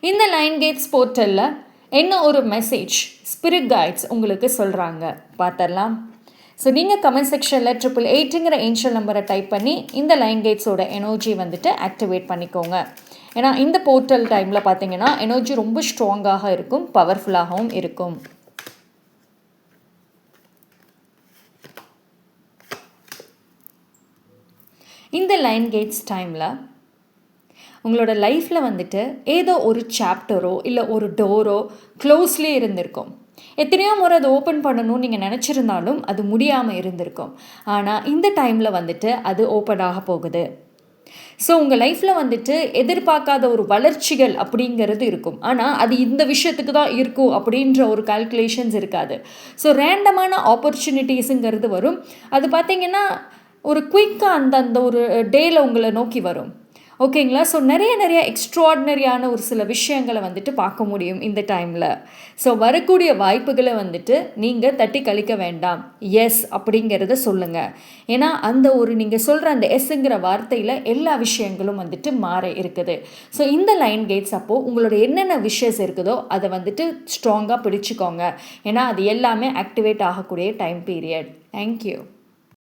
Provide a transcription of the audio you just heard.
இந்த line Gates போர்ட்டலில் என்ன ஒரு மெசேஜ் ஸ்பிரிட் கைட்ஸ் உங்களுக்கு சொல்கிறாங்க பார்த்துடலாம். ஸோ நீங்கள் கமெண்ட் செக்ஷனில் 888ங்கிற ஏஞ்சல் நம்பரை டைப் பண்ணி இந்த லைன் கேட்ஸோட எனர்ஜி வந்துட்டு ஆக்டிவேட் பண்ணிக்கோங்க. ஏன்னா இந்த போர்ட்டல் டைமில் பார்த்தீங்கன்னா எனர்ஜி ரொம்ப ஸ்ட்ராங்காக இருக்கும், பவர்ஃபுல்லாகவும் இருக்கும். இந்த லைன் கேட்ஸ் டைமில் உங்களோட லைஃப்பில் வந்துட்டு ஏதோ ஒரு சாப்டரோ இல்லை ஒரு டோரோ க்ளோஸ்லேயே இருந்திருக்கும். எத்தனையோ முறை அதை ஓப்பன் பண்ணணும்னு நீங்கள் நினச்சிருந்தாலும் அது முடியாமல் இருந்திருக்கும். ஆனால் இந்த டைமில் வந்துட்டு அது ஓப்பன் ஆக போகுது. ஸோ உங்கள் லைஃப்பில் வந்துட்டு எதிர்பார்க்காத ஒரு வளர்ச்சிகள் அப்படிங்கிறது இருக்கும். ஆனால் அது இந்த விஷயத்துக்கு தான் இருக்கும் அப்படின்ற ஒரு கால்குலேஷன்ஸ் இருக்காது. ஸோ ரேண்டமான ஆப்பர்ச்சுனிட்டிஸுங்கிறது வரும். அது பார்த்திங்கன்னா ஒரு குயிக்காக அந்த ஒரு டேயில் உங்களை நோக்கி வரும். ஓகேங்களா? ஸோ நிறைய எக்ஸ்ட்ராடினரியான ஒரு சில விஷயங்களை வந்துட்டு பார்க்க முடியும் இந்த டைமில். ஸோ வரக்கூடிய வாய்ப்புகளை வந்துட்டு நீங்கள் தட்டி கழிக்க வேண்டாம். எஸ் அப்படிங்கிறத சொல்லுங்கள். ஏன்னா அந்த ஒரு நீங்கள் சொல்கிற அந்த எஸ்ங்கிற வார்த்தையில் எல்லா விஷயங்களும் வந்துட்டு மாற இருக்குது. ஸோ இந்த லைன் கேட்ஸ் அப்போது உங்களோட என்னென்ன விஷஸ் இருக்குதோ அதை வந்துட்டு ஸ்ட்ராங்காக பிடிச்சிக்கோங்க. ஏன்னா அது எல்லாமே ஆக்டிவேட் ஆகக்கூடிய டைம் பீரியட். தேங்க்யூ.